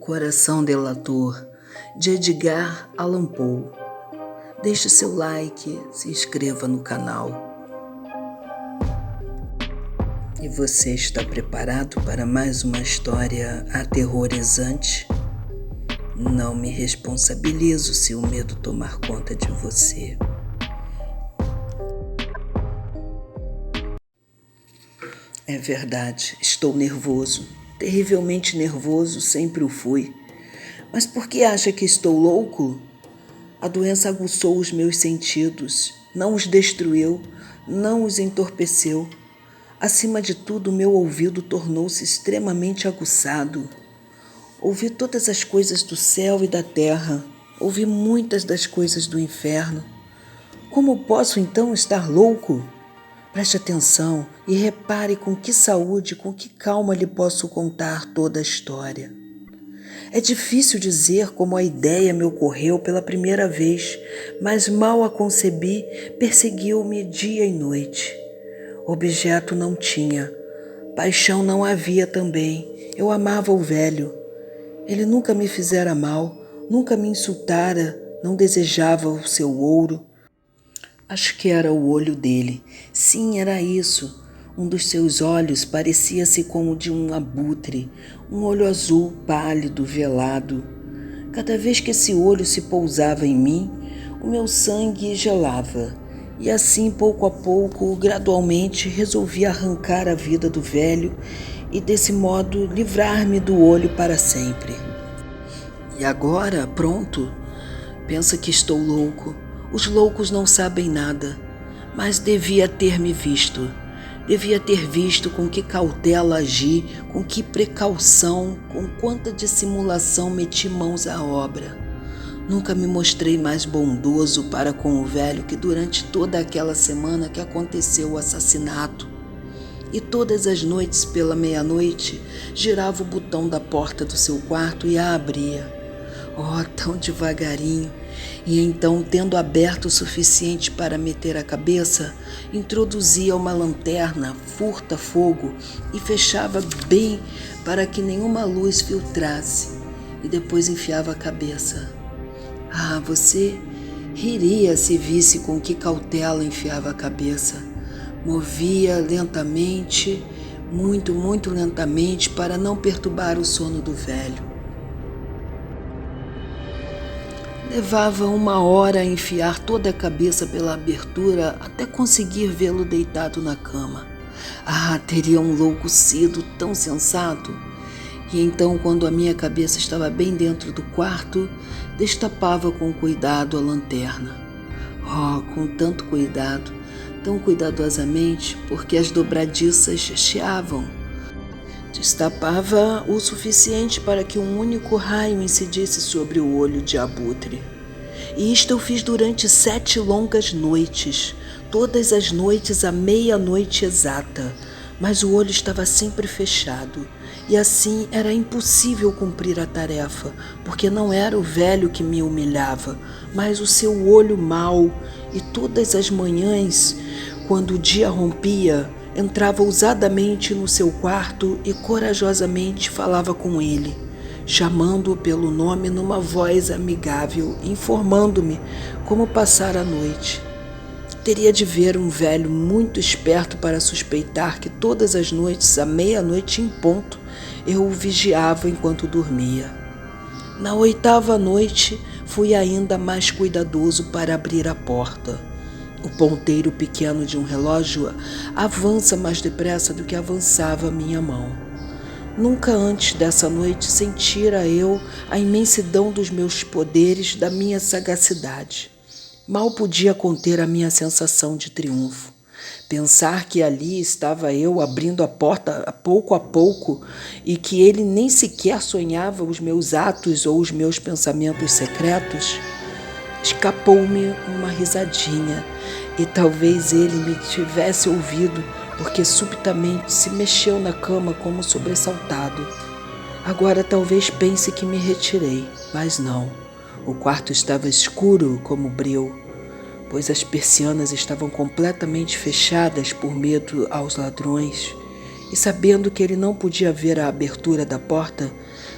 Coração Delator, de Edgar Allan Poe. Deixe seu like, se inscreva no canal. E você está preparado para mais uma história aterrorizante? Não me responsabilizo se o medo tomar conta de você. É verdade, estou nervoso. Terrivelmente nervoso, sempre o fui. Mas por que acha que estou louco? A doença aguçou os meus sentidos, não os destruiu, não os entorpeceu. Acima de tudo, meu ouvido tornou-se extremamente aguçado. Ouvi todas as coisas do céu e da terra, ouvi muitas das coisas do inferno. Como posso então estar louco? Preste atenção e repare com que saúde, com que calma lhe posso contar toda a história. É difícil dizer como a ideia me ocorreu pela primeira vez, mas mal a concebi, perseguiu-me dia e noite. Objeto não tinha, paixão não havia também. Eu amava o velho. Ele nunca me fizera mal, nunca me insultara, não desejava o seu ouro. Acho que era o olho dele. Sim, era isso. Um dos seus olhos parecia-se como o de um abutre, um olho azul pálido, velado. Cada vez que esse olho se pousava em mim, o meu sangue gelava. E assim, pouco a pouco, gradualmente, resolvi arrancar a vida do velho e, desse modo, livrar-me do olho para sempre. E agora, pronto, pensa que estou louco. Os loucos não sabem nada, mas devia ter me visto. Devia ter visto com que cautela agi, com que precaução, com quanta dissimulação meti mãos à obra. Nunca me mostrei mais bondoso para com o velho que durante toda aquela semana que aconteceu o assassinato. E todas as noites, pela meia-noite, girava o botão da porta do seu quarto e a abria. Oh, tão devagarinho! E então, tendo aberto o suficiente para meter a cabeça, introduzia uma lanterna furta-fogo e fechava bem para que nenhuma luz filtrasse, e depois enfiava a cabeça. Ah, você riria se visse com que cautela enfiava a cabeça. Movia lentamente, muito, muito lentamente, para não perturbar o sono do velho. Levava 1 hora a enfiar toda a cabeça pela abertura até conseguir vê-lo deitado na cama. Ah, teria um louco sido tão sensato! E então, quando a minha cabeça estava bem dentro do quarto, destapava com cuidado a lanterna. Oh, com tanto cuidado, tão cuidadosamente, porque as dobradiças chiavam. Destapava o suficiente para que um único raio incidisse sobre o olho de abutre. E isto eu fiz durante 7 longas noites, todas as noites à meia-noite exata, mas o olho estava sempre fechado, e assim era impossível cumprir a tarefa, porque não era o velho que me humilhava, mas o seu olho mau, e todas as manhãs, quando o dia rompia, entrava ousadamente no seu quarto e corajosamente falava com ele, chamando-o pelo nome numa voz amigável, informando-me como passara a noite. Teria de ver um velho muito esperto para suspeitar que todas as noites, à meia-noite em ponto, eu o vigiava enquanto dormia. Na 8ª noite, fui ainda mais cuidadoso para abrir a porta. O ponteiro pequeno de um relógio avança mais depressa do que avançava a minha mão. Nunca antes dessa noite sentira eu a imensidão dos meus poderes, da minha sagacidade. Mal podia conter a minha sensação de triunfo. Pensar que ali estava eu abrindo a porta a pouco e que ele nem sequer sonhava os meus atos ou os meus pensamentos secretos. Escapou-me uma risadinha e talvez ele me tivesse ouvido, porque subitamente se mexeu na cama como sobressaltado. Agora talvez pense que me retirei, mas não. O quarto estava escuro como breu, pois as persianas estavam completamente fechadas por medo aos ladrões, e sabendo que ele não podia ver a abertura da porta,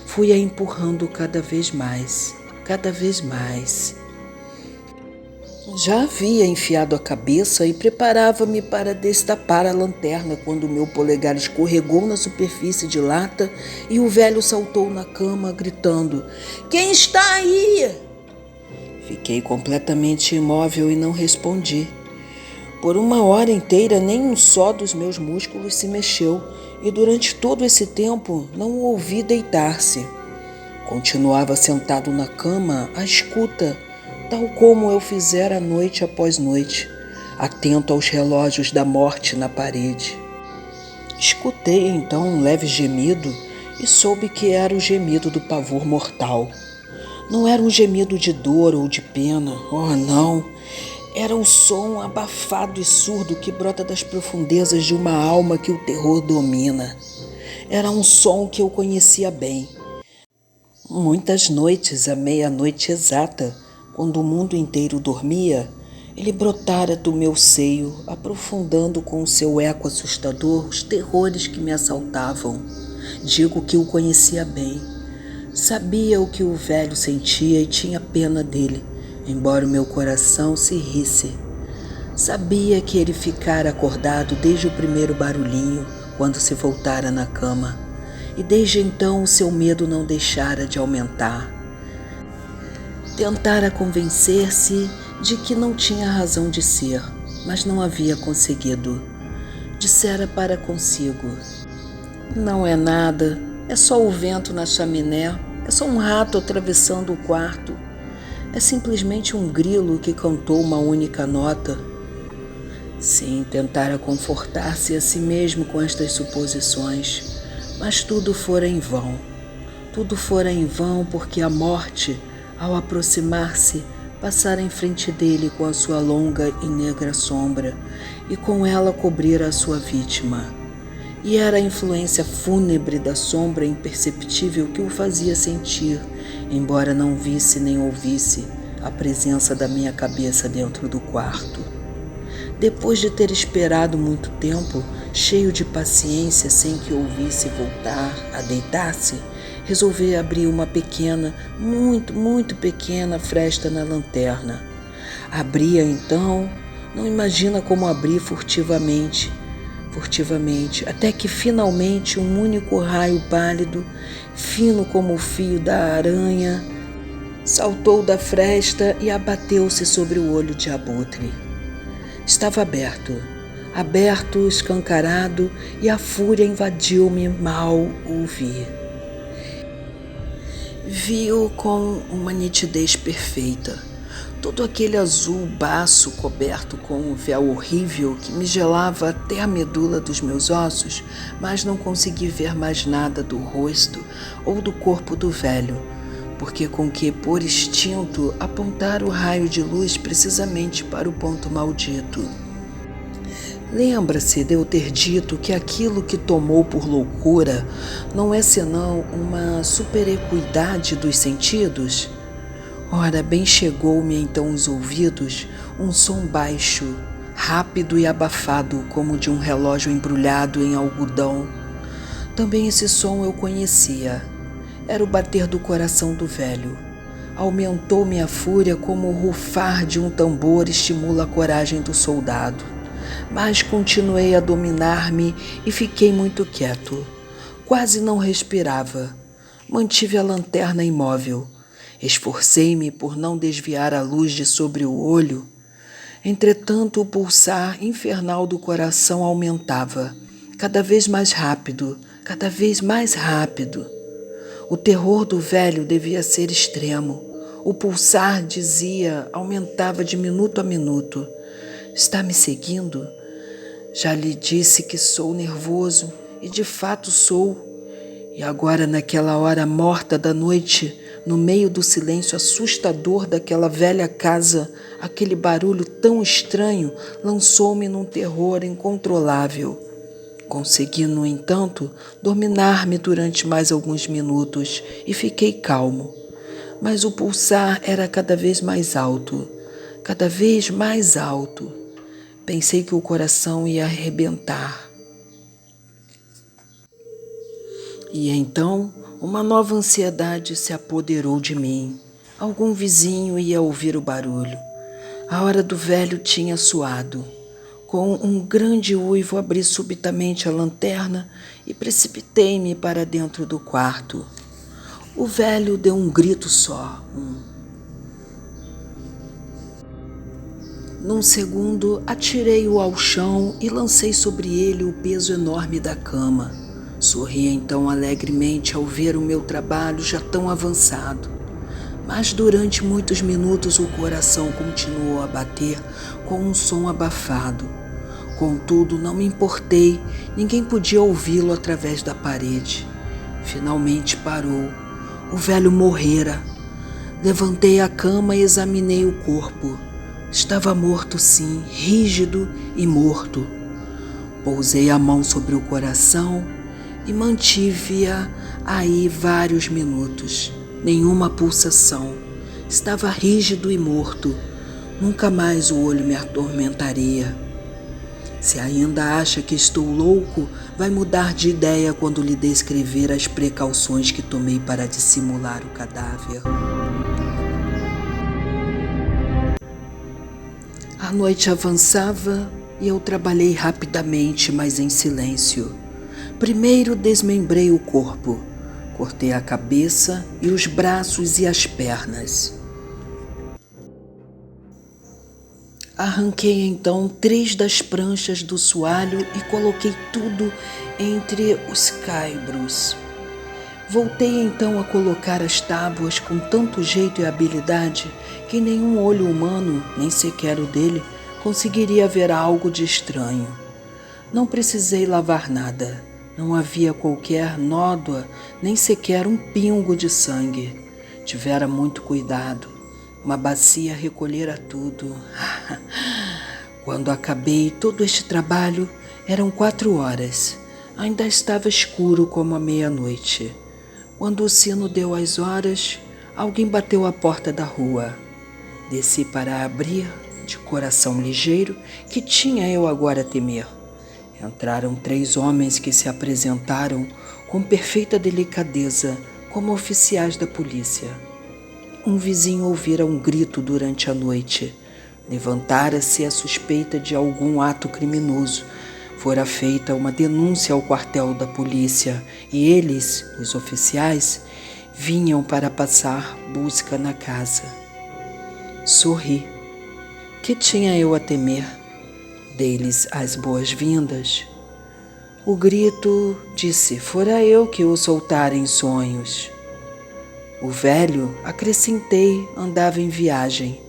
fui a empurrando cada vez mais, cada vez mais. Já havia enfiado a cabeça e preparava-me para destapar a lanterna quando meu polegar escorregou na superfície de lata e o velho saltou na cama gritando: "Quem está aí?" Fiquei completamente imóvel e não respondi. Por uma hora inteira nem um só dos meus músculos se mexeu e durante todo esse tempo não o ouvi deitar-se. Continuava sentado na cama à escuta, tal como eu fizera noite após noite, atento aos relógios da morte na parede. Escutei então um leve gemido e soube que era o gemido do pavor mortal. Não era um gemido de dor ou de pena, oh não! Era o som abafado e surdo que brota das profundezas de uma alma que o terror domina. Era um som que eu conhecia bem. Muitas noites, à meia-noite exata, quando o mundo inteiro dormia, ele brotara do meu seio, aprofundando com o seu eco assustador os terrores que me assaltavam. Digo que o conhecia bem. Sabia o que o velho sentia e tinha pena dele, embora o meu coração se risse. Sabia que ele ficara acordado desde o primeiro barulhinho, quando se voltara na cama, e desde então o seu medo não deixara de aumentar. Tentara convencer-se de que não tinha razão de ser, mas não havia conseguido. Dissera para consigo: "Não é nada, é só o vento na chaminé, é só um rato atravessando o quarto, é simplesmente um grilo que cantou uma única nota." Sim, tentara confortar-se a si mesmo com estas suposições, mas tudo fora em vão. Tudo fora em vão porque a morte, ao aproximar-se, passara em frente dele com a sua longa e negra sombra e com ela cobrira a sua vítima. E era a influência fúnebre da sombra imperceptível que o fazia sentir, embora não visse nem ouvisse, a presença da minha cabeça dentro do quarto. Depois de ter esperado muito tempo, cheio de paciência sem que ouvisse voltar a deitar-se, resolvi abrir uma pequena, muito pequena fresta na lanterna. Abria então, não imagina como abri furtivamente, até que finalmente um único raio pálido, fino como o fio da aranha, saltou da fresta e abateu-se sobre o olho de abutre. Estava aberto, escancarado, e a fúria invadiu-me mal o vi. Vi-o com uma nitidez perfeita. Todo aquele azul baço coberto com um véu horrível que me gelava até a medula dos meus ossos, mas não consegui ver mais nada do rosto ou do corpo do velho, porque com que, por instinto, apontara o raio de luz precisamente para o ponto maldito. Lembra-se de eu ter dito que aquilo que tomou por loucura não é senão uma superequidade dos sentidos? Ora, bem chegou-me então aos ouvidos um som baixo, rápido e abafado como de um relógio embrulhado em algodão. Também esse som eu conhecia. Era o bater do coração do velho. Aumentou-me a fúria como o rufar de um tambor estimula a coragem do soldado. Mas continuei a dominar-me e fiquei muito quieto. Quase não respirava. Mantive a lanterna imóvel. Esforcei-me por não desviar a luz de sobre o olho. Entretanto, o pulsar infernal do coração aumentava, cada vez mais rápido, cada vez mais rápido. O terror do velho devia ser extremo. O pulsar, dizia, aumentava de minuto a minuto. Está me seguindo? Já lhe disse que sou nervoso, e de fato sou. E agora, naquela hora morta da noite, no meio do silêncio assustador daquela velha casa, aquele barulho tão estranho lançou-me num terror incontrolável. Consegui, no entanto, dominar-me durante mais alguns minutos e fiquei calmo. Mas o pulsar era cada vez mais alto, cada vez mais alto. Pensei que o coração ia arrebentar. E então Uma nova ansiedade se apoderou de mim. Algum vizinho ia ouvir o barulho. A hora do velho tinha soado. Com um grande uivo, abri subitamente a lanterna e precipitei-me para dentro do quarto. O velho deu um grito só. Num segundo, atirei-o ao chão e lancei sobre ele o peso enorme da cama. Sorri então alegremente ao ver o meu trabalho já tão avançado. Mas durante muitos minutos o coração continuou a bater com um som abafado. Contudo, não me importei, ninguém podia ouvi-lo através da parede. Finalmente parou. O velho morrera. Levantei a cama e examinei o corpo. Estava morto, sim, rígido e morto. Pousei a mão sobre o coração e mantive-a aí vários minutos. Nenhuma pulsação. Estava rígido e morto. Nunca mais o olho me atormentaria. Se ainda acha que estou louco, vai mudar de ideia quando lhe descrever as precauções que tomei para dissimular o cadáver. A noite avançava e eu trabalhei rapidamente, mas em silêncio. Primeiro desmembrei o corpo. Cortei a cabeça e os braços e as pernas. Arranquei então 3 das pranchas do soalho e coloquei tudo entre os caibros. Voltei então a colocar as tábuas com tanto jeito e habilidade que nenhum olho humano, nem sequer o dele, conseguiria ver algo de estranho. Não precisei lavar nada. Não havia qualquer nódoa, nem sequer um pingo de sangue. Tivera muito cuidado. Uma bacia recolhera tudo. Quando acabei todo este trabalho, eram 4 horas. Ainda estava escuro como a meia-noite. Quando o sino deu as horas, alguém bateu à porta da rua. Desci para abrir, de coração ligeiro, que tinha eu agora a temer. Entraram 3 homens que se apresentaram com perfeita delicadeza, como oficiais da polícia. Um vizinho ouvira um grito durante a noite. Levantara-se a suspeita de algum ato criminoso. Fora feita uma denúncia ao quartel da polícia e eles, os oficiais, vinham para passar busca na casa. Sorri. Que tinha eu a temer? Dei-lhes as boas-vindas. O grito disse: fora eu que o soltara em sonhos. O velho, acrescentei, andava em viagem.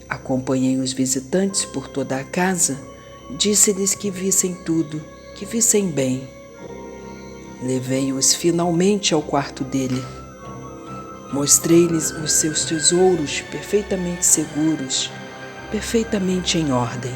Acompanhei os visitantes por toda a casa. Disse-lhes que vissem tudo, que vissem bem. Levei-os finalmente ao quarto dele. Mostrei-lhes os seus tesouros perfeitamente seguros, perfeitamente em ordem.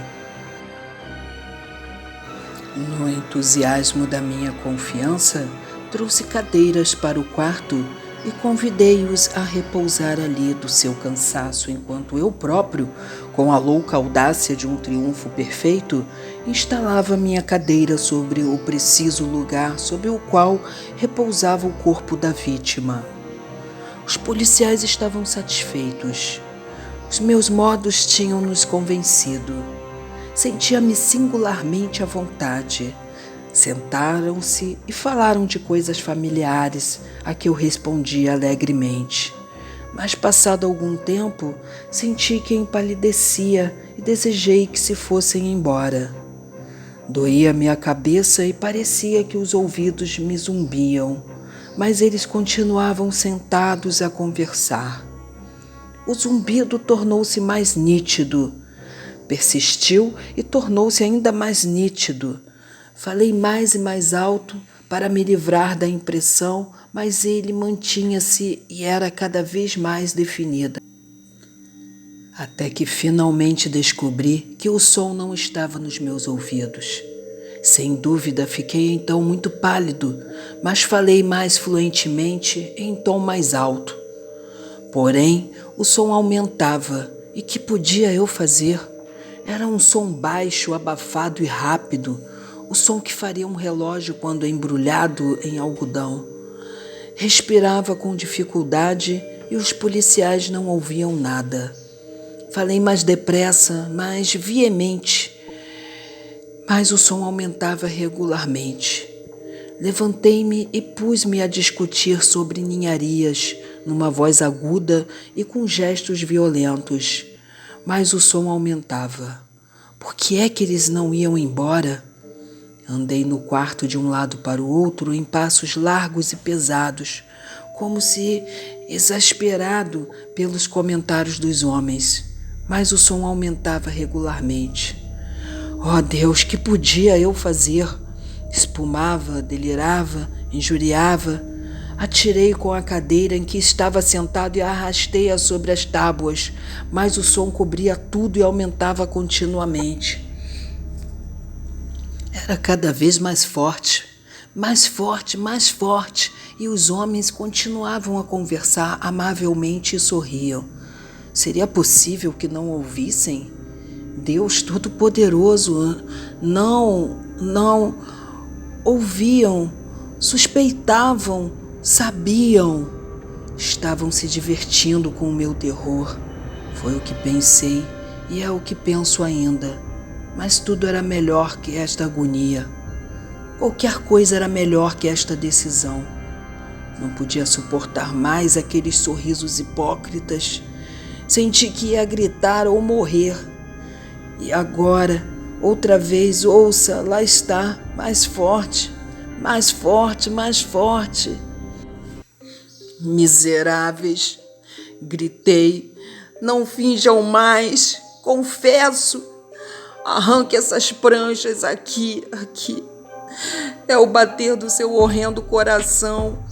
No entusiasmo da minha confiança, trouxe cadeiras para o quarto e convidei-os a repousar ali do seu cansaço, enquanto eu próprio, com a louca audácia de um triunfo perfeito, instalava minha cadeira sobre o preciso lugar sobre o qual repousava o corpo da vítima. Os policiais estavam satisfeitos. Os meus modos tinham-nos convencido. Sentia-me singularmente à vontade. Sentaram-se e falaram de coisas familiares, a que eu respondi alegremente. Mas passado algum tempo, senti que empalidecia e desejei que se fossem embora. Doía-me a cabeça e parecia que os ouvidos me zumbiam, mas eles continuavam sentados a conversar. O zumbido tornou-se mais nítido. Persistiu e tornou-se ainda mais nítido. Falei mais e mais alto para me livrar da impressão, mas ele mantinha-se e era cada vez mais definida. Até que finalmente descobri que o som não estava nos meus ouvidos. Sem dúvida, fiquei então muito pálido, mas falei mais fluentemente em tom mais alto. Porém, o som aumentava, e que podia eu fazer? Era um som baixo, abafado e rápido, o som que faria um relógio quando embrulhado em algodão. Respirava com dificuldade e os policiais não ouviam nada. Falei mais depressa, mais veemente, mas o som aumentava regularmente. Levantei-me e pus-me a discutir sobre ninharias, numa voz aguda e com gestos violentos. Mas o som aumentava. Por que é que eles não iam embora? Andei no quarto de um lado para o outro em passos largos e pesados, como se exasperado pelos comentários dos homens. Mas o som aumentava regularmente. Oh Deus, que podia eu fazer? Espumava, delirava, injuriava. Atirei com a cadeira em que estava sentado e arrastei-a sobre as tábuas, mas o som cobria tudo e aumentava continuamente. Era cada vez mais forte, mais forte, mais forte, e os homens continuavam a conversar amavelmente e sorriam. Seria possível que não ouvissem? Deus Todo-Poderoso, não ouviam, suspeitavam, sabiam. Estavam se divertindo com o meu terror. Foi o que pensei e é o que penso ainda. Mas tudo era melhor que esta agonia. Qualquer coisa era melhor que esta decisão. Não podia suportar mais aqueles sorrisos hipócritas. Senti que ia gritar ou morrer. E agora, outra vez, ouça, lá está, mais forte, mais forte, mais forte. Miseráveis, gritei, não finjam mais, confesso. Arranque essas pranchas aqui. É o bater do seu horrendo coração.